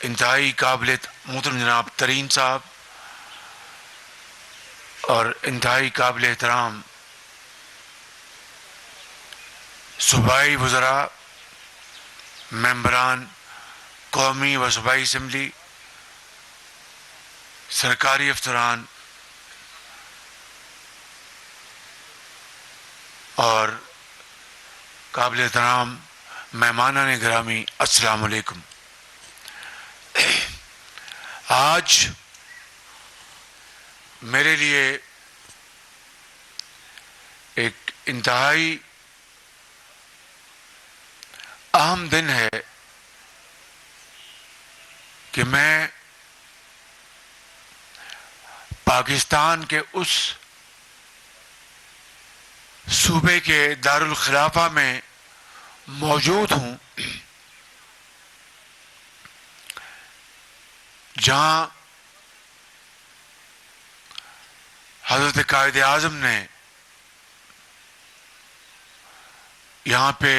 انتہائی قابل محترم جناب ترین صاحب اور انتہائی قابل احترام صوبائی وزراء، ممبران قومی و صوبائی اسمبلی، سرکاری افسران اور قابل احترام مہمانان گرامی، السلام علیکم۔ آج میرے لیے ایک انتہائی اہم دن ہے کہ میں پاکستان کے اس صوبے کے دارالخلافہ میں موجود ہوں جہاں حضرت قائد اعظم نے یہاں پہ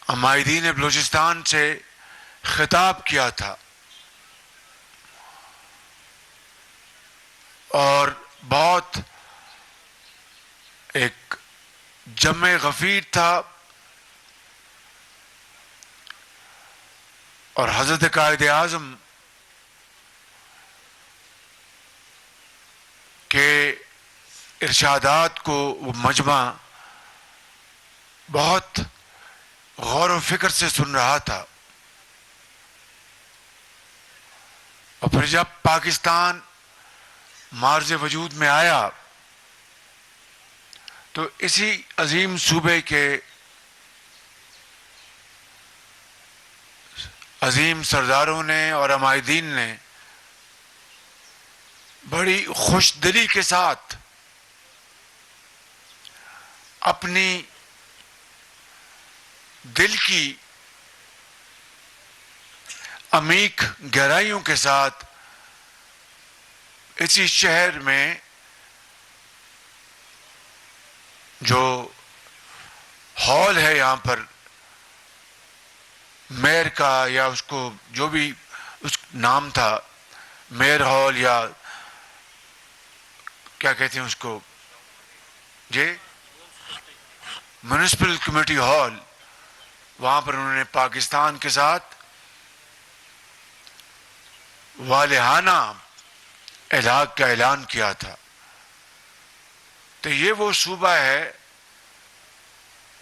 عمائدین بلوچستان سے خطاب کیا تھا اور بہت ایک جمع غفیر تھا، اور حضرت قائد اعظم کے ارشادات کو وہ مجمع بہت غور و فکر سے سن رہا تھا۔ اور پھر جب پاکستان معرض وجود میں آیا تو اسی عظیم صوبے کے عظیم سرداروں نے اور عمائدین نے بڑی خوش دلی کے ساتھ اپنی دل کی عمیق گہرائیوں کے ساتھ اسی شہر میں جو ہال ہے یہاں پر میئر کا، یا اس کو جو بھی اس نام تھا، میئر ہال یا کیا کہتے ہیں اس کو، جی میونسپل کمیٹی ہال، وہاں پر انہوں نے پاکستان کے ساتھ والہانہ الحاق کا اعلان کیا تھا۔ تو یہ وہ صوبہ ہے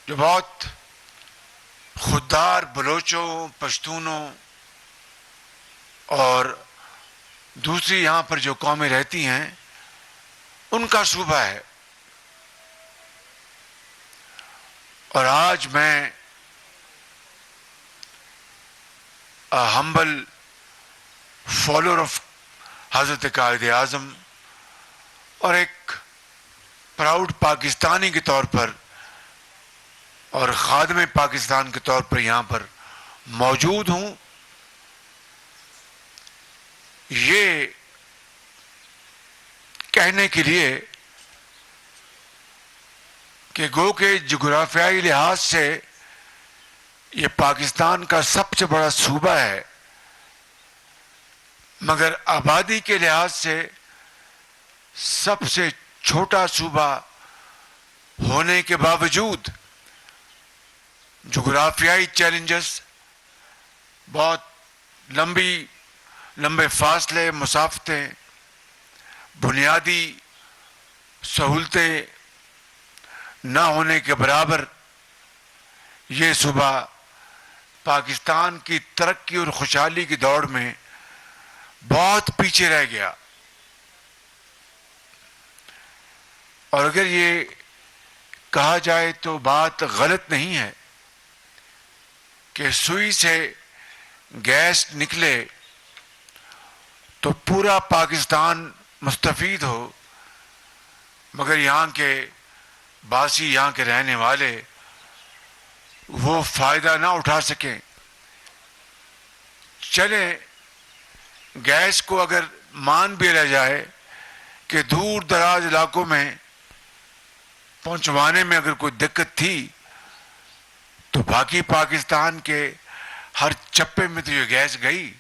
جو بہت خوددار بلوچوں، پشتونوں اور دوسری یہاں پر جو قومیں رہتی ہیں ان کا صوبہ ہے۔ اور آج میں ہمبل فالوور آف حضرت قائد اعظم اور ایک پراؤڈ پاکستانی کے طور پر اور خادم پاکستان کے طور پر یہاں پر موجود ہوں، یہ کہنے کے لیے کہ گو کہ جغرافیائی لحاظ سے یہ پاکستان کا سب سے بڑا صوبہ ہے، مگر آبادی کے لحاظ سے سب سے چھوٹا صوبہ ہونے کے باوجود جغرافیائی چیلنجز، بہت لمبے فاصلے، مسافتیں، بنیادی سہولتیں نہ ہونے کے برابر یہ صوبہ پاکستان کی ترقی اور خوشحالی کی دوڑ میں بہت پیچھے رہ گیا۔ اور اگر یہ کہا جائے تو بات غلط نہیں ہے کہ سوئی سے گیس نکلے تو پورا پاکستان مستفید ہو، مگر یہاں کے باسی، یہاں کے رہنے والے وہ فائدہ نہ اٹھا سکیں۔ چلے گیس کو اگر مان بھی رہ جائے کہ دور دراز علاقوں میں پہنچوانے میں اگر کوئی دقت تھی تو باقی پاکستان کے ہر چپے میں تو یہ گیس گئی.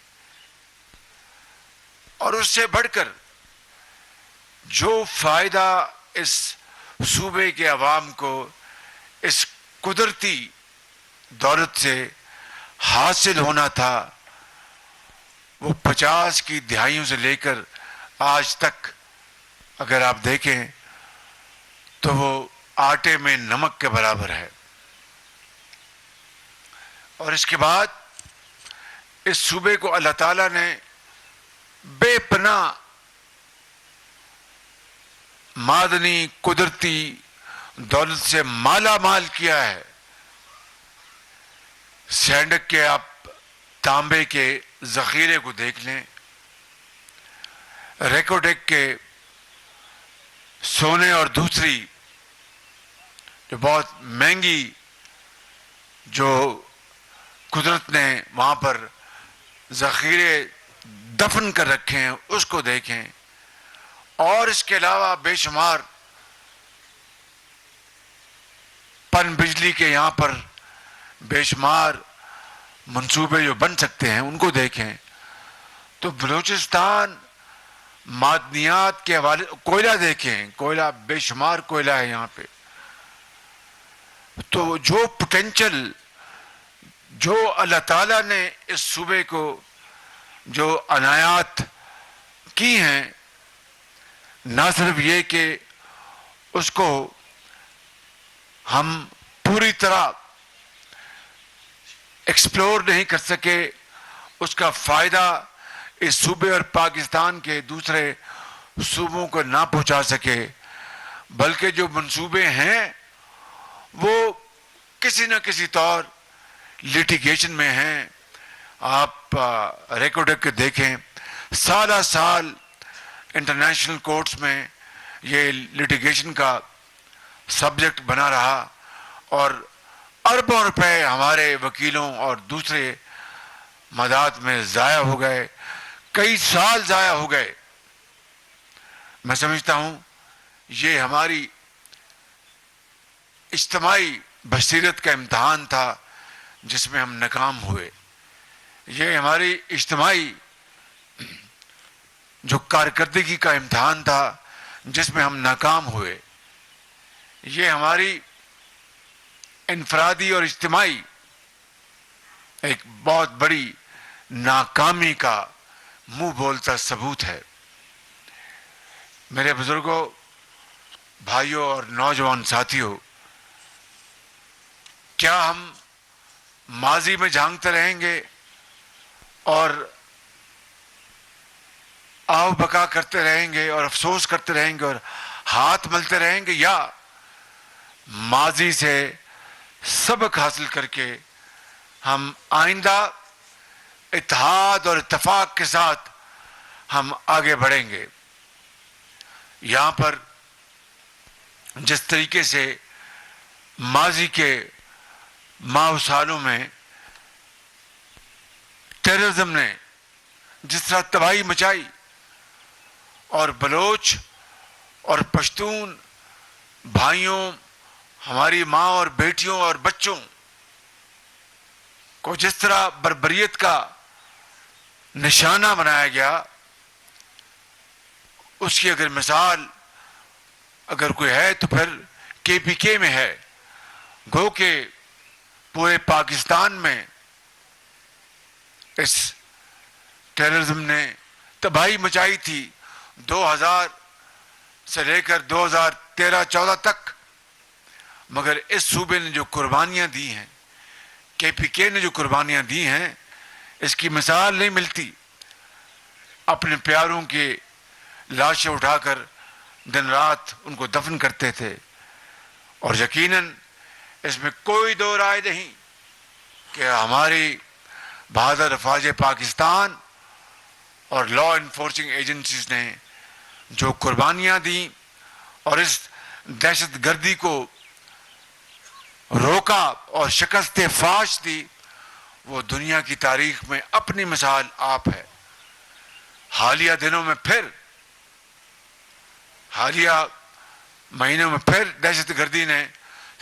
اور اس سے بڑھ کر جو فائدہ اس صوبے کے عوام کو اس قدرتی دولت سے حاصل ہونا تھا، وہ 50 کی دہائیوں سے لے کر آج تک اگر آپ دیکھیں تو وہ آٹے میں نمک کے برابر ہے. اور اس کے بعد اس صوبے کو اللہ تعالیٰ نے بے پناہ معدنی قدرتی دولت سے مالا مال کیا ہے. سینڈک کے آپ تانبے کے ذخیرے کو دیکھ لیں، ریکوڈیک کے سونے اور دوسری جو بہت مہنگی جو قدرت نے وہاں پر ذخیرے دفن کر رکھے ہیں اس کو دیکھیں. اور اس کے علاوہ بے شمار پن بجلی کے یہاں پر بے شمار منصوبے جو بن سکتے ہیں ان کو دیکھیں. تو بلوچستان معدنیات کے حوالے، کوئلہ دیکھیں، کوئلہ بے شمار کوئلہ ہے یہاں پہ. تو جو پوٹینشل جو اللہ تعالیٰ نے اس صوبے کو جو عنایات کی ہیں، نہ صرف یہ کہ اس کو ہم پوری طرح ایکسپلور نہیں کر سکے، اس کا فائدہ اس صوبے اور پاکستان کے دوسرے صوبوں کو نہ پہنچا سکے، بلکہ جو منصوبے ہیں وہ کسی نہ کسی طور لیٹیگیشن میں ہیں. آپ ریکارڈ کے دیکھیں، سالہ سال انٹرنیشنل کورٹس میں یہ لیٹیگیشن کا سبجیکٹ بنا رہا اور اربوں روپے ہمارے وکیلوں اور دوسرے مداد میں ضائع ہو گئے، کئی سال ضائع ہو گئے. میں سمجھتا ہوں یہ ہماری اجتماعی بصیرت کا امتحان تھا جس میں ہم ناکام ہوئے. یہ ہماری اجتماعی جو کارکردگی کا امتحان تھا جس میں ہم ناکام ہوئے. یہ ہماری انفرادی اور اجتماعی ایک بہت بڑی ناکامی کا منہ بولتا ثبوت ہے. میرے بزرگوں، بھائیوں اور نوجوان ساتھیوں، کیا ہم ماضی میں جھانکتے رہیں گے اور آو بکا کرتے رہیں گے اور افسوس کرتے رہیں گے اور ہاتھ ملتے رہیں گے، یا ماضی سے سبق حاصل کر کے ہم آئندہ اتحاد اور اتفاق کے ساتھ ہم آگے بڑھیں گے؟ یہاں پر جس طریقے سے ماضی کے ماہ سالوں میں ٹیررزم نے جس طرح تباہی مچائی اور بلوچ اور پشتون بھائیوں، ہماری ماں اور بیٹیوں اور بچوں کو جس طرح بربریت کا نشانہ بنایا گیا، اس کی اگر مثال اگر کوئی ہے تو پھر KPK میں ہے. گو کہ پورے پاکستان میں اس ٹیررزم نے تباہی مچائی تھی 2000 سے لے کر 2013-14 تک، مگر اس صوبے نے جو قربانیاں دی ہیں، KPK نے جو قربانیاں دی ہیں، اس کی مثال نہیں ملتی. اپنے پیاروں کی لاشیں اٹھا کر دن رات ان کو دفن کرتے تھے. اور یقیناً اس میں کوئی دو رائے نہیں کہ ہماری بہادر افواج پاکستان اور لا انفورسنگ ایجنسیز نے جو قربانیاں دیں اور اس دہشت گردی کو روکا اور شکست فاش دی، وہ دنیا کی تاریخ میں اپنی مثال آپ ہے. حالیہ دنوں میں پھر، حالیہ مہینوں میں پھر دہشت گردی نے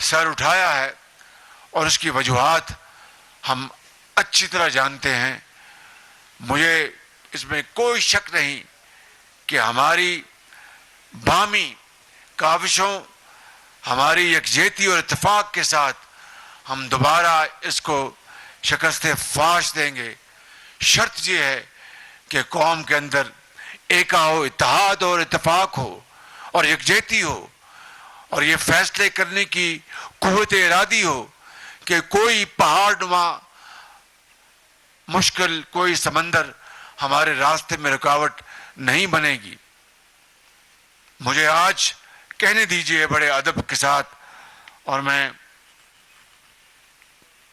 سر اٹھایا ہے اور اس کی وجوہات ہم اچھی طرح جانتے ہیں. مجھے اس میں کوئی شک نہیں کہ ہماری باہمی کاوشوں، ہماری یکجہتی اور اتفاق کے ساتھ ہم دوبارہ اس کو شکست فاش دیں گے. شرط یہ ہے کہ قوم کے اندر ایکا ہو، اتحاد اور اتفاق ہو اور یکجہتی ہو، اور یہ فیصلے کرنے کی قوت ارادی ہو کہ کوئی پہاڑ نما مشکل، کوئی سمندر ہمارے راستے میں رکاوٹ نہیں بنے گی. مجھے آج کہنے دیجئے بڑے ادب کے ساتھ، اور میں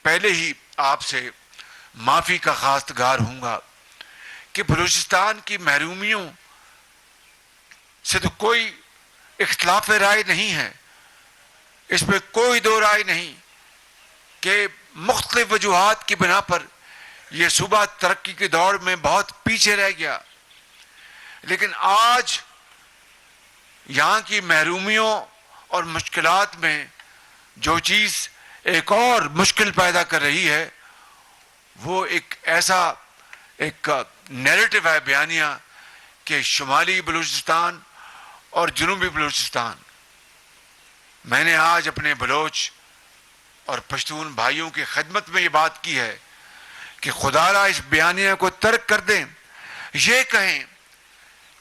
پہلے ہی آپ سے معافی کا خواستگار ہوں گا کہ بلوچستان کی محرومیوں سے تو کوئی اختلاف رائے نہیں ہے، اس پہ کوئی دو رائے نہیں کہ مختلف وجوہات کی بنا پر یہ صوبہ ترقی کی دوڑ میں بہت پیچھے رہ گیا. لیکن آج یہاں کی محرومیوں اور مشکلات میں جو چیز ایک اور مشکل پیدا کر رہی ہے وہ ایک ایسا ایک نیریٹو ہے، بیانیہ، کہ شمالی بلوچستان اور جنوبی بلوچستان. میں نے آج اپنے بلوچ اور پشتون بھائیوں کی خدمت میں یہ بات کی ہے کہ خدا را اس بیانیہ کو ترک کر دیں. یہ کہیں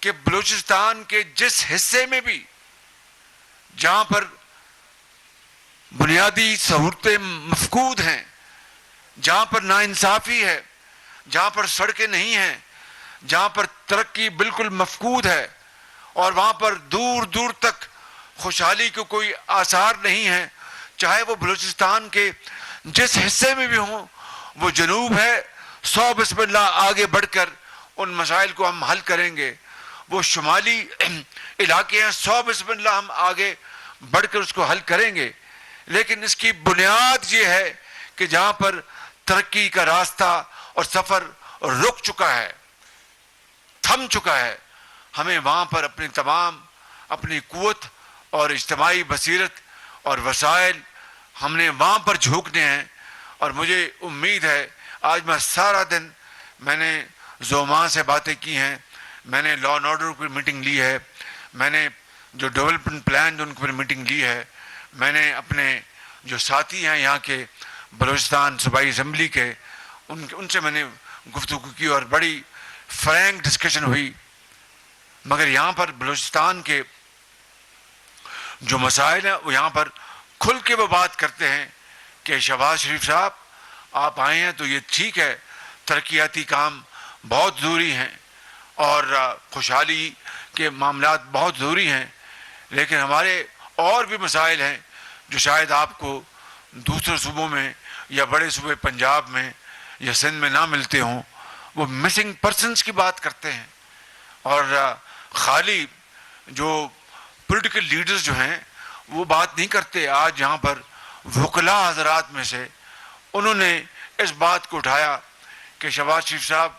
کہ بلوچستان کے جس حصے میں بھی جہاں پر بنیادی سہولتیں مفقود ہیں، جہاں پر ناانصافی ہے، جہاں پر سڑکیں نہیں ہیں، جہاں پر ترقی بالکل مفقود ہے، اور وہاں پر دور دور تک خوشحالی کے کوئی آثار نہیں ہیں، چاہے وہ بلوچستان کے جس حصے میں بھی ہوں، وہ جنوب ہے، 100 بسم اللہ آگے بڑھ کر ان مسائل کو ہم حل کریں گے. وہ شمالی علاقے ہیں، 100 بسم اللہ ہم آگے بڑھ کر اس کو حل کریں گے. لیکن اس کی بنیاد یہ ہے کہ جہاں پر ترقی کا راستہ اور سفر رک چکا ہے، تھم چکا ہے، ہمیں وہاں پر اپنی تمام اپنی قوت اور اجتماعی بصیرت اور وسائل ہم نے وہاں پر جھونکنے ہیں. اور مجھے امید ہے، آج میں سارا دن میں نے زوما سے باتیں کی ہیں، میں نے لا اینڈ آرڈر کی میٹنگ لی ہے، میں نے جو ڈیولپمنٹ پلان ان کی میٹنگ لی ہے، میں نے اپنے جو ساتھی ہیں یہاں کے بلوچستان صوبائی اسمبلی کے ان سے میں نے گفتگو کی اور بڑی فرینک ڈسکشن ہوئی. مگر یہاں پر بلوچستان کے جو مسائل ہیں وہ یہاں پر کھل کے وہ بات کرتے ہیں کہ شہباز شریف صاحب آپ آئے ہیں تو یہ ٹھیک ہے، ترقیاتی کام بہت ضروری ہیں اور خوشحالی کے معاملات بہت ضروری ہیں، لیکن ہمارے اور بھی مسائل ہیں جو شاید آپ کو دوسرے صوبوں میں یا بڑے صوبے پنجاب میں یا سندھ میں نہ ملتے ہوں. وہ مسنگ پرسنس کی بات کرتے ہیں، اور خالی جو پولیٹیکل لیڈرز جو ہیں وہ بات نہیں کرتے. آج یہاں پر وکلاء حضرات میں سے انہوں نے اس بات کو اٹھایا کہ شہباز شریف صاحب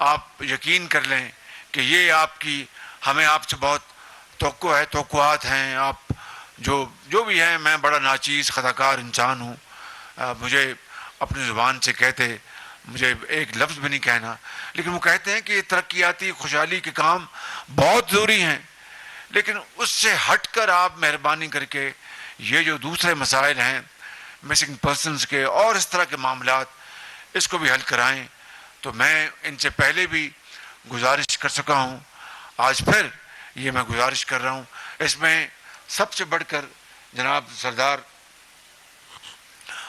آپ یقین کر لیں کہ یہ ہمیں آپ سے بہت توقعات ہیں، آپ جو بھی ہیں، میں بڑا ناچیز خطاکار انسان ہوں، مجھے اپنی زبان سے کہتے مجھے ایک لفظ بھی نہیں کہنا، لیکن وہ کہتے ہیں کہ یہ ترقیاتی خوشحالی کے کام بہت ضروری ہیں، لیکن اس سے ہٹ کر آپ مہربانی کر کے یہ جو دوسرے مسائل ہیں مسنگ پرسنز کے اور اس طرح کے معاملات، اس کو بھی حل کرائیں. تو میں ان سے پہلے بھی گزارش کر سکا ہوں، آج پھر یہ میں گزارش کر رہا ہوں. اس میں سب سے بڑھ کر جناب سردار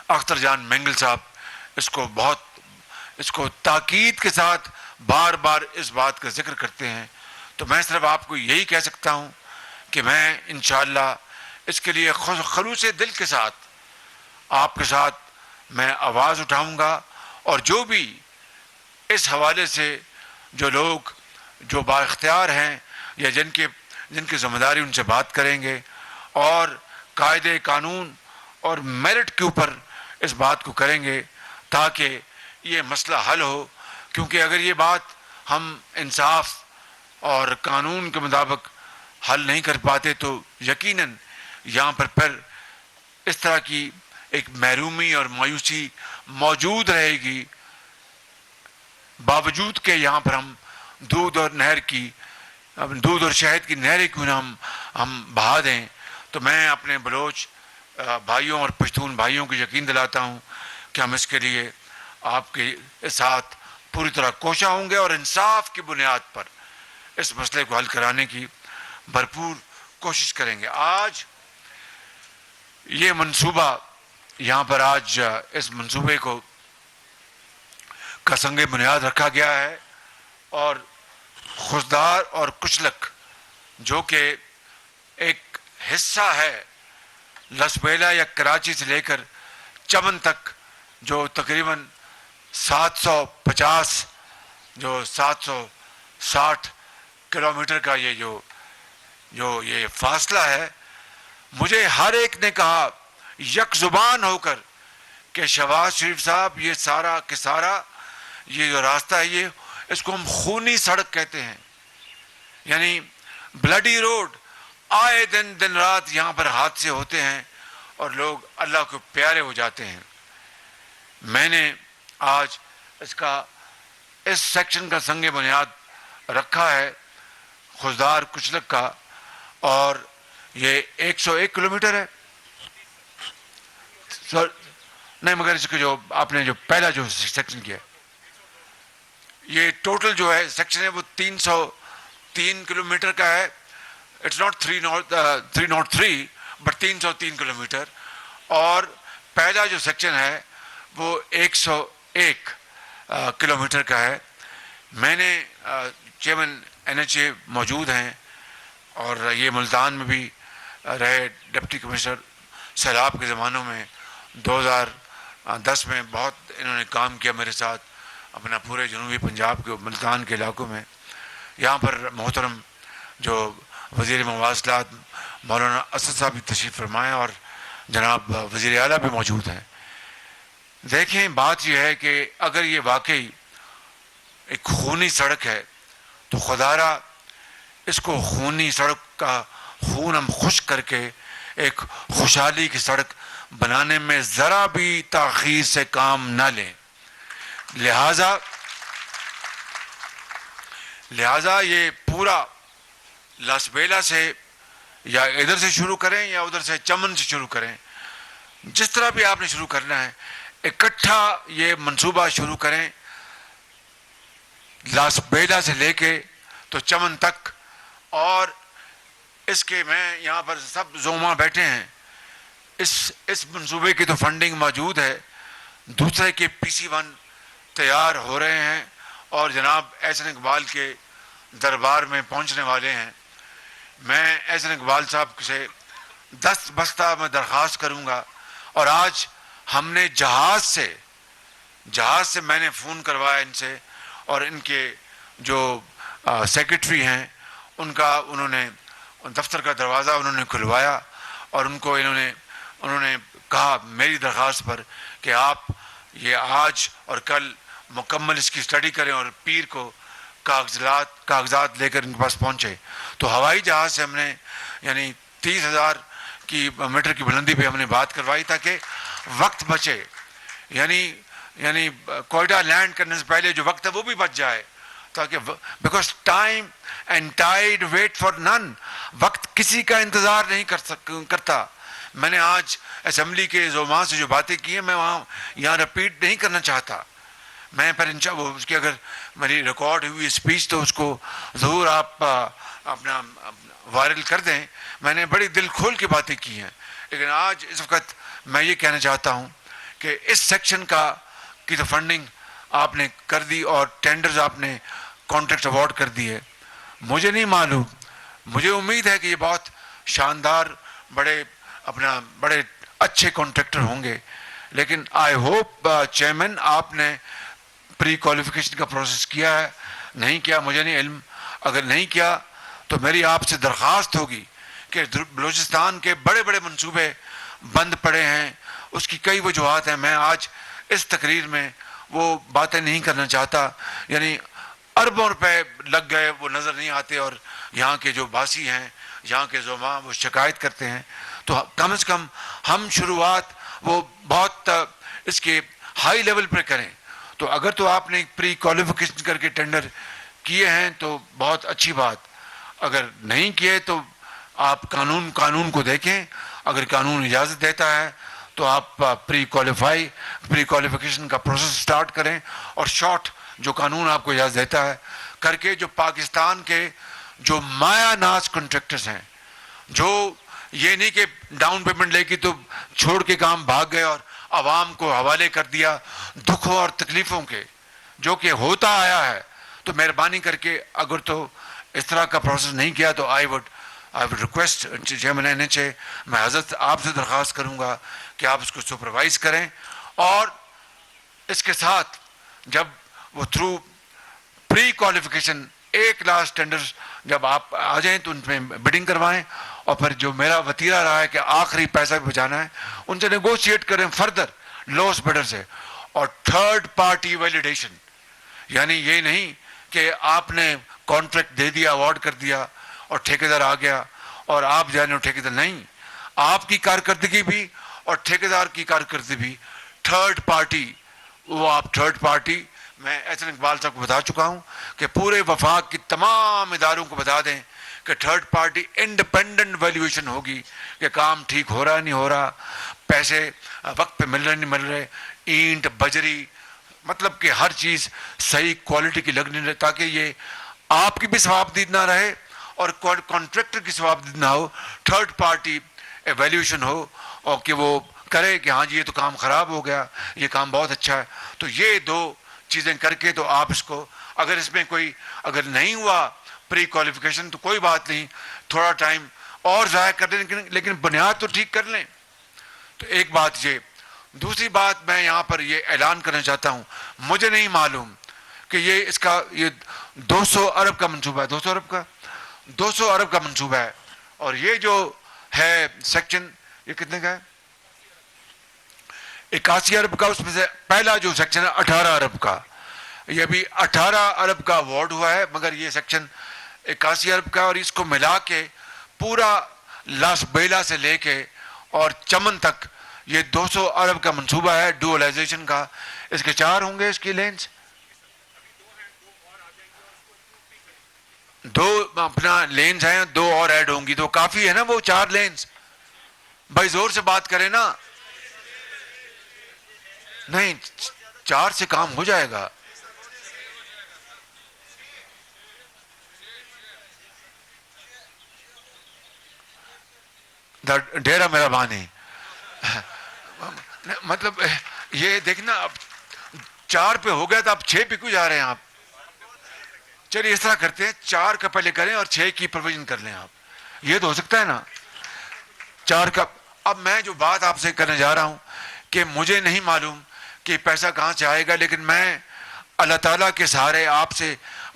اختر جان مینگل صاحب اس کو تاکید کے ساتھ بار بار اس بات کا ذکر کرتے ہیں. تو میں صرف آپ کو یہی کہہ سکتا ہوں کہ میں انشاءاللہ اس کے لیے خلوص دل کے ساتھ آپ کے ساتھ میں آواز اٹھاؤں گا، اور جو بھی اس حوالے سے جو لوگ جو با اختیار ہیں یا جن کی ذمہ داری ان سے بات کریں گے اور قاعدے قانون اور میرٹ کے اوپر اس بات کو کریں گے تاکہ یہ مسئلہ حل ہو. کیونکہ اگر یہ بات ہم انصاف اور قانون کے مطابق حل نہیں کر پاتے تو یقیناً یہاں پر پھر اس طرح کی ایک محرومی اور مایوسی موجود رہے گی. باوجود کہ یہاں پر ہم دودھ اور شہد کی نہریں کیوں نہ ہم بہا دیں، تو میں اپنے بلوچ بھائیوں اور پشتون بھائیوں کو یقین دلاتا ہوں کہ ہم اس کے لیے آپ کے ساتھ پوری طرح کوشاں ہوں گے اور انصاف کی بنیاد پر اس مسئلے کو حل کرانے کی بھرپور کوشش کریں گے۔ آج یہ منصوبہ یہاں پر آج اس منصوبے کا سنگ بنیاد رکھا گیا ہے، اور خضدار اور کچلک جو کہ ایک حصہ ہے لسبیلا یا کراچی سے لے کر چمن تک، جو تقریباً 760 کلومیٹر کا یہ فاصلہ ہے۔ مجھے ہر ایک نے کہا یک زبان ہو کر کہ شہباز شریف صاحب یہ سارا کہ سارا یہ جو راستہ ہے اس کو ہم خونی سڑک کہتے ہیں، یعنی بلڈی روڈ، آئے دن رات یہاں پر حادثے ہوتے ہیں اور لوگ اللہ کو پیارے ہو جاتے ہیں۔ میں نے آج اس سیکشن کا سنگ بنیاد رکھا ہے خضدار کچلک کا، اور یہ 101 کلومیٹر ہے، نہیں مگر اس کے جو آپ نے جو پہلا جو سیکشن کیا یہ ٹوٹل جو ہے سیکشن ہے وہ 303 کلومیٹر کا ہے۔ اٹس ناٹ 303 بٹ 303 کلومیٹر، اور پہلا جو سیکشن ہے وہ 101 کلومیٹر کا ہے۔ میں نے چیئرمین NHA موجود ہیں، اور یہ ملتان میں بھی رہے ڈپٹی کمشنر، سیلاب کے زمانوں میں 2010 میں بہت انہوں نے کام کیا میرے ساتھ اپنا پورے جنوبی پنجاب کے ملتان کے علاقوں میں۔ یہاں پر محترم جو وزیر مواصلات مولانا اسد صاحب بھی تشریف فرمائے، اور جناب وزیر اعلیٰ بھی موجود ہیں۔ دیکھیں بات یہ ہے کہ اگر یہ واقعی ایک خونی سڑک ہے تو خدارہ اس کو خونی سڑک کا خون ہم خشک کر کے ایک خوشحالی کی سڑک بنانے میں ذرا بھی تاخیر سے کام نہ لیں۔ لہذا یہ پورا لاسبیلا سے یا ادھر سے شروع کریں یا ادھر سے چمن سے شروع کریں، جس طرح بھی آپ نے شروع کرنا ہے، اکٹھا یہ منصوبہ شروع کریں لاسبیلا سے لے کے تو چمن تک۔ اور اس کے میں یہاں پر سب زوما بیٹھے ہیں، اس منصوبے کی تو فنڈنگ موجود ہے، دوسرے کے PC1 تیار ہو رہے ہیں اور جناب احسن اقبال کے دربار میں پہنچنے والے ہیں۔ میں احسن اقبال صاحب سے دست بستہ میں درخواست کروں گا، اور آج ہم نے جہاز سے میں نے فون کروایا ان سے، اور ان کے جو سیکرٹری ہیں انہوں نے دفتر کا دروازہ انہوں نے کھلوایا، اور ان کو انہوں نے کہا میری درخواست پر کہ آپ یہ آج اور کل مکمل اس کی اسٹڈی کریں اور پیر کو کاغذات لے کر ان کے پاس پہنچے۔ تو ہوائی جہاز سے ہم نے یعنی 30,000 میٹر کی بلندی پہ ہم نے بات کروائی تاکہ وقت بچے، یعنی کوئٹہ لینڈ کرنے سے پہلے جو وقت ہے وہ بھی بچ جائے، تاکہ because time and tide wait for none, وقت کسی کا انتظار نہیں کرتا۔ میں نے آج اسمبلی کے زوما سے جو باتیں کی ہیں میں یہاں رپیٹ نہیں کرنا چاہتا، میں پر اس کی اگر میری ریکارڈ ہوئی اسپیچ تو اس کو ضرور آپ اپنا وائرل کر دیں۔ میں نے بڑی دل کھول کے باتیں کی ہیں، لیکن آج اس وقت میں یہ کہنا چاہتا ہوں کہ اس سیکشن کی تو فنڈنگ آپ نے کر دی اور ٹینڈرز آپ نے کانٹریکٹ اوارڈ کر دی ہے۔ مجھے نہیں معلوم، مجھے امید ہے کہ یہ بہت شاندار بڑے اچھے کانٹریکٹر ہوں گے، لیکن آئی ہوپ چیئرمین آپ نے پری کوالیفیکیشن کا پروسیس کیا ہے، نہیں کیا مجھے نہیں علم، اگر نہیں کیا تو میری آپ سے درخواست ہوگی کہ بلوچستان کے بڑے منصوبے بند پڑے ہیں، اس کی کئی وجوہات ہیں، میں آج اس تقریر میں وہ باتیں نہیں کرنا چاہتا، یعنی اربوں روپے لگ گئے وہ نظر نہیں آتے، اور یہاں کے جو باسی ہیں یہاں کے زوما وہ شکایت کرتے ہیں، تو کم از کم ہم شروعات وہ بہت اس کے ہائی لیول پر کریں تو اگر تو آپ نے پری کوالیفیکیشن کر کے ٹینڈر کیے ہیں تو بہت اچھی بات، اگر نہیں کیے تو آپ قانون کو دیکھیں، اگر قانون اجازت دیتا ہے تو آپ پری کوالیفیکیشن کا پروسیس سٹارٹ کریں، اور شارٹ جو قانون آپ کو اجازت دیتا ہے کر کے، جو پاکستان کے جو مایا ناز کنٹریکٹرز ہیں، جو یہ نہیں کہ ڈاؤن پیمنٹ لے کے تو چھوڑ کے کام بھاگ گئے اور عوام کو حوالے کر دیا دکھوں اور تکلیفوں کے، جو کہ ہوتا آیا ہے، تو مہربانی کر کے اگر تو اس طرح کا پروسیس نہیں کیا تو I would request chairman NHA، میں حضرت آپ سے درخواست کروں گا کہ آپ اس کو سپروائز کریں، اور اس کے ساتھ جب وہ تھرو پری کوالیفیکیشن ایک لاسٹ ٹینڈرز جب آپ آ جائیں تو ان میں بڈنگ کروائیں، اور پھر جو میرا وتیرہ رہا ہے کہ آخری پیسہ بھی بچانا ہے، ان سے نیگوشیٹ کریں فردر لوس بڈر سے، اور تھرڈ پارٹی ویلیڈیشن، یعنی یہ نہیں کہ آپ نے کانٹریکٹ دے دیا، اوارڈ کر دیا اور ٹھیکیدار آ گیا اور آپ جانے ٹھیکیدار نہیں، آپ کی کارکردگی بھی اور ٹھیکیدار کی کارکردگی بھی تھرڈ پارٹی، وہ آپ تھرڈ پارٹی، میں احسن اقبال صاحب کو بتا چکا ہوں کہ پورے وفاق کی تمام اداروں کو بتا دیں کہ تھرڈ پارٹی انڈیپینڈنٹ ویلیویشن ہوگی کہ کام ٹھیک ہو رہا نہیں ہو رہا، پیسے وقت پہ مل رہے نہیں مل رہے، اینٹ بجری، مطلب کہ ہر چیز صحیح کوالٹی کی لگنی رہے، تاکہ یہ آپ کی بھی ثوابدید نہ رہے اور کانٹریکٹر کی ثوابدید نہ ہو، تھرڈ پارٹی ایویلیوشن ہو، اور کہ وہ کرے کہ ہاں جی یہ تو کام خراب ہو گیا، یہ کام بہت اچھا ہے۔ تو یہ دو چیزیں کر کے تو آپ اس کو، اگر اس میں کوئی اگر نہیں ہوا پری کوالیفیکیشن تو کوئی بات نہیں، تھوڑا ٹائم اور ضائع کر لیں، لیکن بنیاد تو ٹھیک کر لیں۔ تو ایک بات یہ، دوسری بات میں یہاں پر یہ اعلان کرنا چاہتا ہوں، مجھے نہیں معلوم کہ یہ اس کا یہ 200 ارب کا منصوبہ ہے، 200 ارب کا منصوبہ ہے، اور یہ جو ہے سیکشن یہ کتنے کا ہے؟ 81 ارب کا، اس میں سے پہلا جو سیکشن ہے 18 ارب کا، یہ بھی 18 ارب کا اوارڈ ہوا ہے، مگر یہ سیکشن 81 ارب کا، اور اس کو ملا کے پورا لاس بیلا سے لے کے اور چمن تک یہ 200 ارب کا منصوبہ ہے ڈوئلائزیشن کا۔ اس کے 4 ہوں گے اس کی لینز، 2 اپنا لینز ہیں، 2 اور ایڈ ہوں گی تو کافی ہے نا وہ 4 لینز۔ بھائی زور سے بات کریں نا، نہیں 4 سے کام ہو جائے گا۔ ڈیرا میرا بانی مطلب یہ دیکھنا، اب 4 پہ ہو گیا تو اب 6 پہ کیوں جا رہے ہیں آپ؟ چلیے اس طرح کرتے ہیں، 4 کا پہلے کریں اور 6 کی پروویژن کر لیں آپ، یہ تو ہو سکتا ہے نا 4 کا۔ اب میں جو بات آپ سے کرنے جا رہا ہوں کہ مجھے نہیں معلوم کہ پیسہ کہاں سے آئے گا، لیکن میں اللہ تعالیٰ کے سہارے آپ سے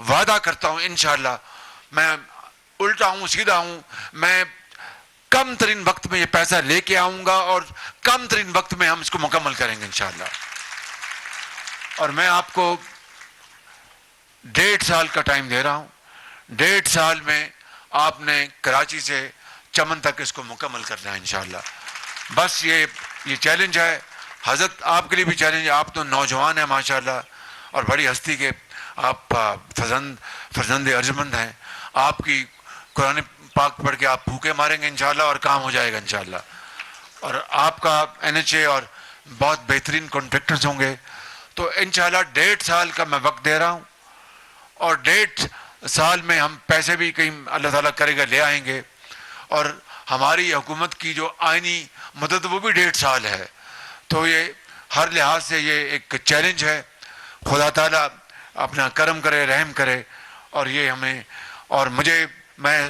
وعدہ کرتا ہوں انشاءاللہ، میں الٹا ہوں سیدھا ہوں، میں کم ترین وقت میں یہ پیسہ لے کے آؤں گا اور کم ترین وقت میں ہم اس کو مکمل کریں گے انشاءاللہ۔ اور میں آپ کو 1.5 سال کا ٹائم دے رہا ہوں، 1.5 سال میں آپ نے کراچی سے چمن تک اس کو مکمل کرنا ہے انشاءاللہ۔ بس یہ چیلنج ہے حضرت، آپ کے لیے بھی چیلنج ہے، آپ تو نوجوان ہیں ماشاءاللہ اور بڑی ہستی کے آپ فرزند ارجمند ہیں، آپ کی قرآن پاک پڑھ کے آپ بھوکے ماریں گے انشاءاللہ اور کام ہو جائے گا انشاءاللہ، اور آپ کا NHA اور بہت بہترین کانٹریکٹرز ہوں گے، تو انشاءاللہ 1.5 سال کا میں وقت دے رہا ہوں، اور 1.5 سال میں ہم پیسے بھی کہیں اللہ تعالیٰ کرے گا لے آئیں گے، اور ہماری حکومت کی جو آئینی مدد وہ بھی 1.5 سال ہے، تو یہ ہر لحاظ سے یہ ایک چیلنج ہے۔ خدا تعالیٰ اپنا کرم کرے، رحم کرے، اور یہ ہمیں، اور میں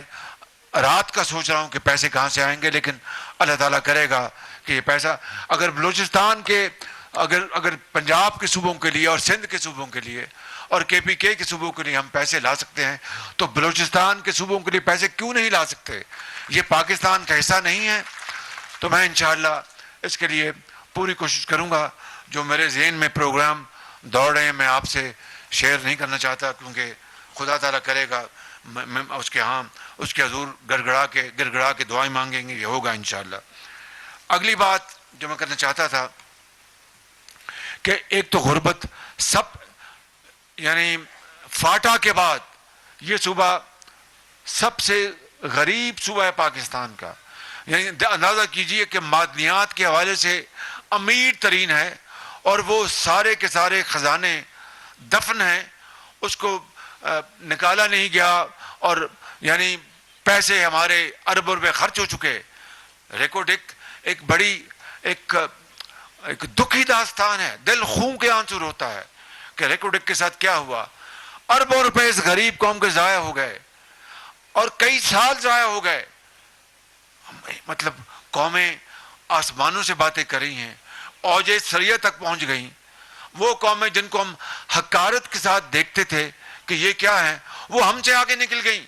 رات کا سوچ رہا ہوں کہ پیسے کہاں سے آئیں گے، لیکن اللہ تعالیٰ کرے گا کہ یہ پیسہ اگر بلوچستان کے، اگر پنجاب کے صوبوں کے لیے اور سندھ کے صوبوں کے لیے اور KPK کے صوبوں کے لیے ہم پیسے لا سکتے ہیں تو بلوچستان کے صوبوں کے لیے پیسے کیوں نہیں لا سکتے؟ یہ پاکستان کا حصہ نہیں ہے؟ تو میں انشاءاللہ اس کے لیے پوری کوشش کروں گا۔ جو میرے ذہن میں پروگرام دوڑ رہے ہیں میں آپ سے شیئر نہیں کرنا چاہتا، کیونکہ خدا تعالیٰ کرے گا میں اس کے حضور گڑگڑا کے دعائیں مانگیں گے، یہ ہوگا انشاءاللہ۔ اگلی بات جو میں کرنا چاہتا تھا کہ کہ ایک تو غربت سب یعنی فاٹا کے بعد یہ صوبہ سب سے غریب صوبہ ہے پاکستان کا. یعنی اندازہ کیجئے کہ معدنیات کے حوالے سے امیر ترین ہے اور وہ سارے کے سارے خزانے دفن ہیں, اس کو نکالا نہیں گیا اور یعنی پیسے ہمارے ارب روپے خرچ ہو چکے. ریکارڈ ایک بڑی ایک دکھی داستان ہے, دل خون کے آنسو ہوتا ہے کہ ریکارڈ کے ساتھ کیا ہوا. اربوں روپے اس غریب قوم کے ضائع ہو گئے اور کئی سال ضائع ہو گئے. مطلب قومیں آسمانوں سے باتیں کر رہی ہیں, اوج سریہ تک پہنچ گئیں. وہ قومیں جن کو ہم حقارت کے ساتھ دیکھتے تھے کہ یہ کیا ہے, وہ ہم سے آگے نکل گئیں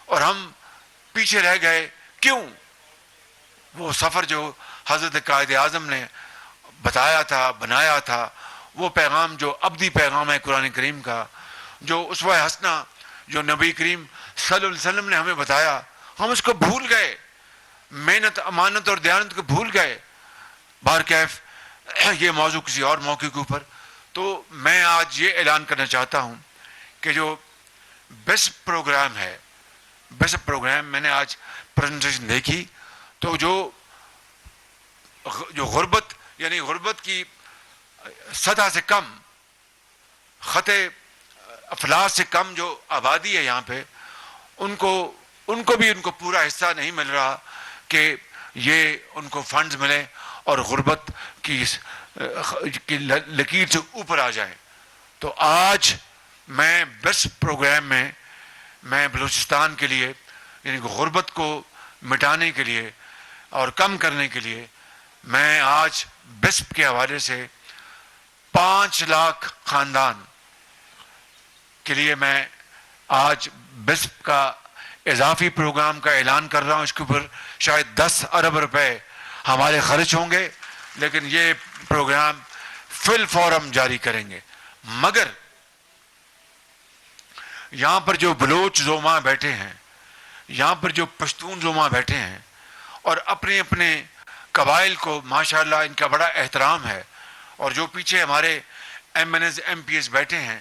اور ہم پیچھے رہ گئے. کیوں؟ وہ سفر جو حضرت قائد اعظم نے بتایا تھا, بنایا تھا, وہ پیغام جو ابدی پیغام ہے قرآن کریم کا, جو اسوہ حسنہ جو نبی کریم صلی اللہ علیہ وسلم نے ہمیں بتایا, ہم اس کو بھول گئے. محنت, امانت اور دیانت کو بھول گئے. بہرکیف یہ موضوع کسی اور موقع کے اوپر. تو میں آج یہ اعلان کرنا چاہتا ہوں کہ جو بیسٹ پروگرام ہے, بیسٹ پروگرام میں نے آج پریزنٹیشن دیکھی تو جو غربت یعنی غربت کی سطح سے کم, خطے افلاس سے کم جو آبادی ہے یہاں پہ, ان کو پورا حصہ نہیں مل رہا کہ یہ ان کو فنڈز ملیں اور غربت کی لکیر سے اوپر آ جائیں. تو آج میں بیسٹ پروگرام میں میں بلوچستان کے لیے یعنی غربت کو مٹانے کے لیے اور کم کرنے کے لیے میں آج بسپ کے حوالے سے 5 لاکھ خاندان کے لیے میں آج بسپ کا اضافی پروگرام کا اعلان کر رہا ہوں. اس کے اوپر شاید 10 ارب روپے ہمارے خرچ ہوں گے, لیکن یہ پروگرام فی الفور ہم جاری کریں گے. مگر یہاں پر جو بلوچ زوما بیٹھے ہیں, یہاں پر جو پشتون زوما بیٹھے ہیں اور اپنے اپنے قبائل کو ماشاءاللہ ان کا بڑا احترام ہے, اور جو پیچھے ہمارے M N As M P S بیٹھے ہیں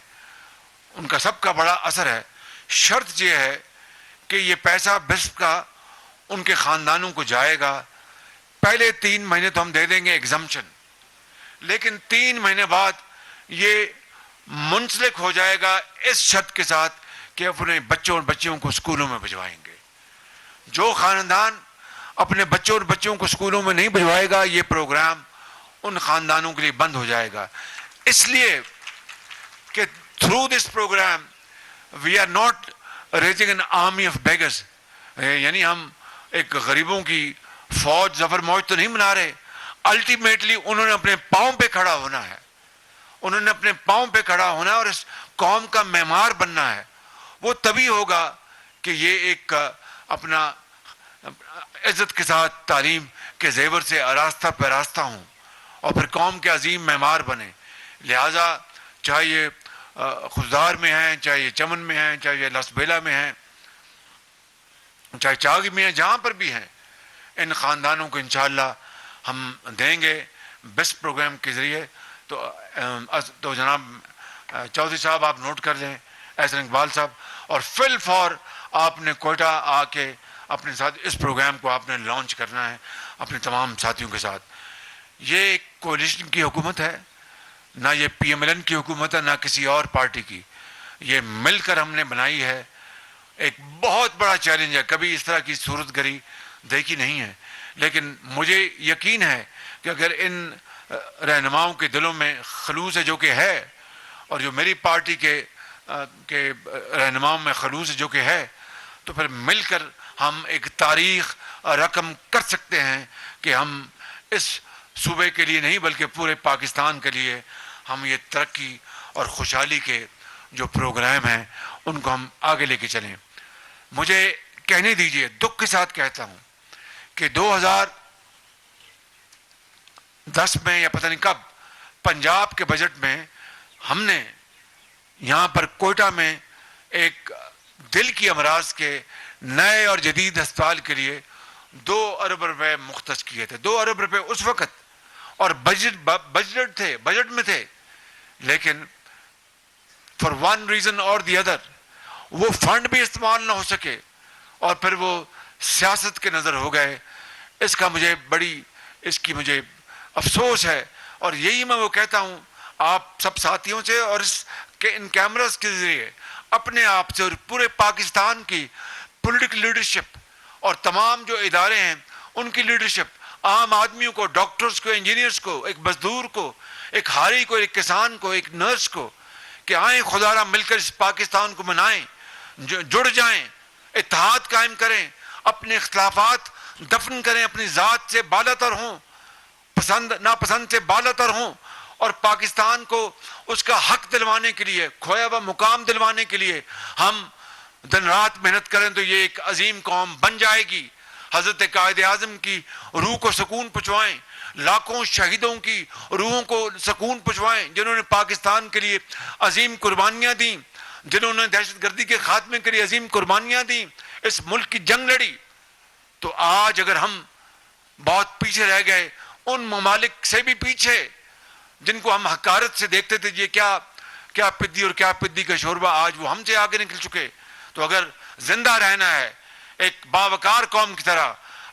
ان کا سب کا بڑا اثر ہے. شرط یہ ہے کہ یہ پیسہ بسپ کا ان کے خاندانوں کو جائے گا. پہلے 3 مہینے تو ہم دے دیں گے ایگزمپشن, لیکن 3 مہینے بعد یہ منسلک ہو جائے گا اس شرط کے ساتھ کہ اپنے بچوں اور بچیوں کو اسکولوں میں بھجوائیں گے. جو خاندان اپنے بچوں اور بچیوں کو اسکولوں میں نہیں بھجوائے گا, یہ پروگرام ان خاندانوں کے لیے بند ہو جائے گا. اس لیے کہ through this program we are not raising an army of beggars, یعنی ہم ایک غریبوں کی فوج ظفر موج تو نہیں بنا رہے. الٹیمیٹلی انہوں نے اپنے پاؤں پہ کھڑا ہونا ہے, انہوں نے اپنے پاؤں پہ کھڑا ہونا ہے اور اس قوم کا معمار بننا ہے. وہ تبھی ہوگا کہ یہ ایک اپنا عزت کے ساتھ تعلیم کے زیور سے آراستہ پیراستہ ہوں اور پھر قوم کے عظیم معمار بنے. لہٰذا چاہے یہ خزدار میں ہیں, چاہے یہ چمن میں ہیں, چاہے یہ لسبیلا میں ہیں, چاہے چاغ میں ہیں, جہاں پر بھی ہیں, ان خاندانوں کو انشاءاللہ ہم دیں گے بیسٹ پروگرام کے ذریعے. تو جناب چودھری صاحب آپ نوٹ کر لیں, احسن اقبال صاحب, اور فی الفور آپ نے کوئٹہ آ کے اپنے ساتھ اس پروگرام کو آپ نے لانچ کرنا ہے اپنے تمام ساتھیوں کے ساتھ. یہ ایک کولیشن کی حکومت ہے, نہ یہ پی ایم ایل این کی حکومت ہے, نہ کسی اور پارٹی کی. یہ مل کر ہم نے بنائی ہے. ایک بہت بڑا چیلنج ہے, کبھی اس طرح کی صورت گری دیکھی نہیں ہے, لیکن مجھے یقین ہے کہ اگر ان رہنماؤں کے دلوں میں خلوص ہے جو کہ ہے, اور جو میری پارٹی کے رہنماؤں میں خلوص جو کہ ہے, تو پھر مل کر ہم ایک تاریخ رقم کر سکتے ہیں کہ ہم اس صوبے کے لیے نہیں بلکہ پورے پاکستان کے لیے ہم یہ ترقی اور خوشحالی کے جو پروگرام ہیں ان کو ہم آگے لے کے چلیں. مجھے کہنے دیجئے, دکھ کے ساتھ کہتا ہوں کہ 2010 میں یا پتہ نہیں کب پنجاب کے بجٹ میں ہم نے یہاں پر کوئٹہ میں ایک دل کی امراض کے نئے اور جدید ہسپتال کے لیے 2 ارب روپے مختص کیے تھے. 2 ارب روپے اس وقت, اور بجٹ میں تھے لیکن فار ون ریزن اور دی ادر وہ فنڈ بھی استعمال نہ ہو سکے اور پھر وہ سیاست کے نظر ہو گئے. اس کا مجھے افسوس ہے. اور یہی میں وہ کہتا ہوں آپ سب ساتھیوں سے اور ان کیمراز کے ذریعے اپنے آپ سے اور پورے پاکستان کی پولیٹیکل لیڈرشپ اور تمام جو ادارے ہیں ان کی لیڈرشپ، عام آدمیوں کو، ڈاکٹرز کو، انجینئرز کو، ایک مزدور کو، ایک ہاری کو، ایک کسان کو، ایک نرس کو، کہ آئیں خدا را مل کر اس پاکستان کو منائیں، جڑ جائیں، اتحاد قائم کریں، اپنے اختلافات دفن کریں، اپنی ذات سے بالا تر ہوں، پسند ناپسند سے بالا تر ہوں، اور پاکستان کو اس کا حق دلوانے کے لیے، کھویا ہوا مقام دلوانے کے لیے ہم دن رات محنت کریں تو یہ ایک عظیم قوم بن جائے گی. حضرت قائد اعظم کی روح کو سکون پہنچوائیں، لاکھوں شہیدوں کی روحوں کو سکون پہنچوائیں جنہوں نے پاکستان کے لیے عظیم قربانیاں دیں، جنہوں نے دہشت گردی کے خاتمے کے لیے عظیم قربانیاں دیں، اس ملک کی جنگ لڑی. تو آج اگر ہم بہت پیچھے رہ گئے، ان ممالک سے بھی پیچھے جن کو ہم حقارت سے دیکھتے تھے، یہ کیا پدی اور کیا پدی کا شوربہ، آج وہ ہم سے آگے نکل چکے. تو اگر زندہ رہنا ہے ایک باوقار قوم کی طرح،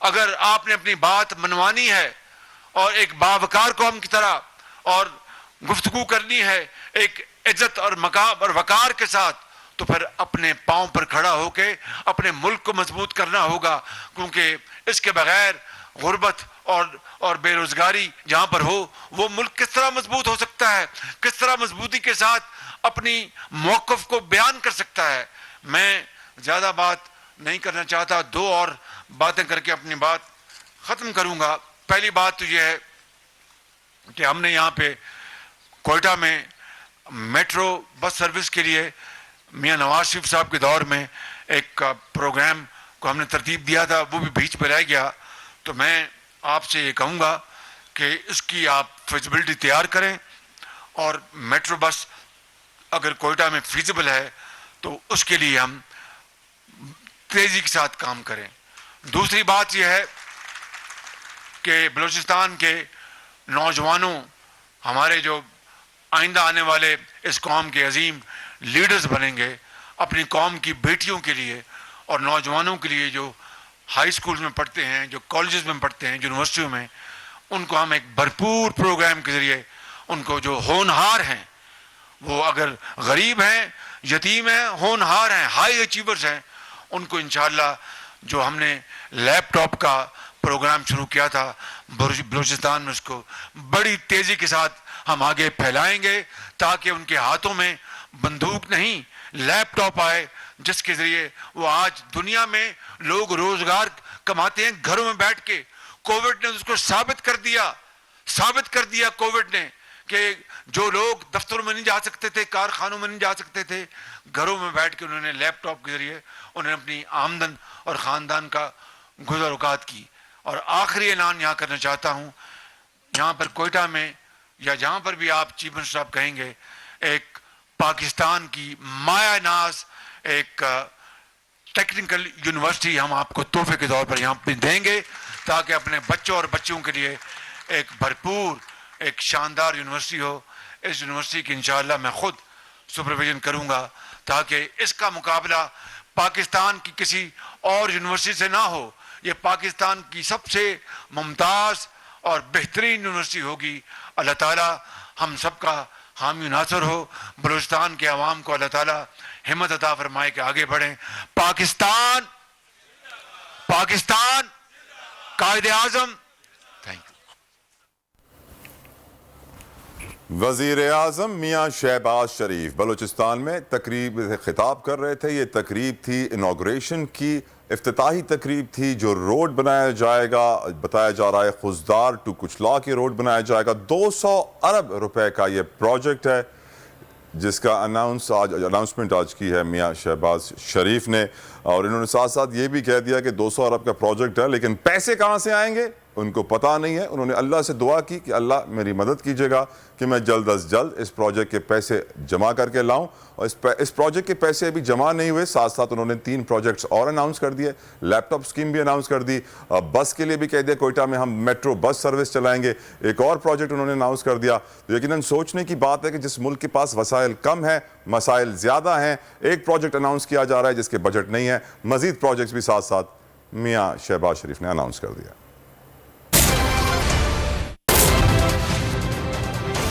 اگر آپ نے اپنی بات منوانی ہے اور ایک باوقار قوم کی طرح اور گفتگو کرنی ہے ایک عزت اور مقام اور وقار کے ساتھ، تو پھر اپنے پاؤں پر کھڑا ہو کے اپنے ملک کو مضبوط کرنا ہوگا. کیونکہ اس کے بغیر غربت اور بے روزگاری جہاں پر ہو، وہ ملک کس طرح مضبوط ہو سکتا ہے، کس طرح مضبوطی کے ساتھ اپنی موقف کو بیان کر سکتا ہے. میں زیادہ بات نہیں کرنا چاہتا، دو اور باتیں کر کے اپنی بات ختم کروں گا. پہلی بات تو یہ ہے کہ ہم نے یہاں پہ کوئٹہ میں میٹرو بس سروس کے لیے میاں نواز شریف صاحب کے دور میں ایک پروگرام کو ہم نے ترتیب دیا تھا، وہ بھی بیچ پہ رہ گیا. تو میں آپ سے یہ کہوں گا کہ اس کی آپ فیزیبلٹی تیار کریں، اور میٹرو بس اگر کوئٹہ میں فیزیبل ہے تو اس کے لیے ہم تیزی کے ساتھ کام کریں. دوسری بات یہ ہے کہ بلوچستان کے نوجوانوں، ہمارے جو آئندہ آنے والے اس قوم کے عظیم لیڈرز بنیں گے، اپنی قوم کی بیٹیوں کے لیے اور نوجوانوں کے لیے جو ہائی اسکولز میں پڑھتے ہیں، جو کالجز میں پڑھتے ہیں، یونیورسٹیوں میں، ان کو ہم ایک بھرپور پروگرام کے ذریعے ان کو جو ہونہار ہیں، وہ اگر غریب ہیں، یتیم ہیں، ہونہار ہیں، ہائی اچیورز ہیں، ان کو انشاءاللہ جو ہم نے لیپ ٹاپ کا پروگرام شروع کیا تھا بلوچستان میں، اس کو بڑی تیزی کے ساتھ ہم آگے پھیلائیں گے تاکہ ان کے ہاتھوں میں بندوق نہیں، لیپ ٹاپ آئے جس کے ذریعے وہ آج دنیا میں لوگ روزگار کماتے ہیں گھروں میں بیٹھ کے. کووڈ نے اس کو ثابت کر دیا کووڈ نے کہ جو لوگ دفتروں میں نہیں جا سکتے تھے، کارخانوں میں نہیں جا سکتے تھے، گھروں میں بیٹھ کے انہوں نے لیپ ٹاپ کے ذریعے انہوں نے اپنی آمدن اور خاندان کا گزر اوقات کی. اور آخری اعلان یہاں کرنا چاہتا ہوں، یہاں پر کوئٹہ میں یا جہاں پر بھی آپ چیف منسٹر صاحب کہیں گے، ایک پاکستان کی مایا ناز ایک ٹیکنیکل یونیورسٹی ہم آپ کو تحفے کے طور پر یہاں پہ دیں گے تاکہ اپنے بچوں اور بچیوں کے لیے ایک بھرپور ایک شاندار یونیورسٹی ہو. اس یونیورسٹی کی انشاءاللہ میں خود سپرویژن کروں گا تاکہ اس کا مقابلہ پاکستان کی کسی اور یونیورسٹی سے نہ ہو. یہ پاکستان کی سب سے ممتاز اور بہترین یونیورسٹی ہوگی. اللہ تعالیٰ ہم سب کا حامی ناصر ہو. بلوچستان کے عوام کو اللہ تعالیٰ ہمت عطا فرمائے کہ آگے بڑھیں. پاکستان قائد اعظم. Thank you. وزیر اعظم میاں شہباز شریف بلوچستان میں تقریب سے خطاب کر رہے تھے. یہ تقریب تھی انوگریشن کی، افتتاحی تقریب تھی. جو روڈ بنایا جائے گا، بتایا جا رہا ہے خضدار ٹو کچلا کے روڈ بنایا جائے گا. 200 ارب روپے کا یہ پروجیکٹ ہے جس کا اناؤنسمنٹ آج کی ہے میاں شہباز شریف نے. اور انہوں نے ساتھ ساتھ یہ بھی کہہ دیا کہ 200 ارب کا پروجیکٹ ہے لیکن پیسے کہاں سے آئیں گے ان کو پتہ نہیں ہے. انہوں نے اللہ سے دعا کی کہ اللہ میری مدد کیجیے گا کہ میں جلد از جلد اس پروجیکٹ کے پیسے جمع کر کے لاؤں. اور اس پروجیکٹ کے پیسے ابھی جمع نہیں ہوئے. ساتھ ساتھ انہوں نے 3 پروجیکٹس اور اناؤنس کر دیے. لیپ ٹاپ اسکیم بھی اناؤنس کر دی. بس کے لیے بھی کہہ دیا کوئٹہ میں ہم میٹرو بس سروس چلائیں گے. ایک اور پروجیکٹ انہوں نے اناؤنس کر دیا. تو یقیناً سوچنے کی بات ہے کہ جس ملک کے پاس وسائل کم ہیں مسائل زیادہ ہیں, ایک پروجیکٹ اناؤنس کیا جا رہا ہے جس کے بجٹ نہیں ہے. مزید پروجیکٹس بھی ساتھ ساتھ میاں شہباز شریف نے اناؤنس کر دیا.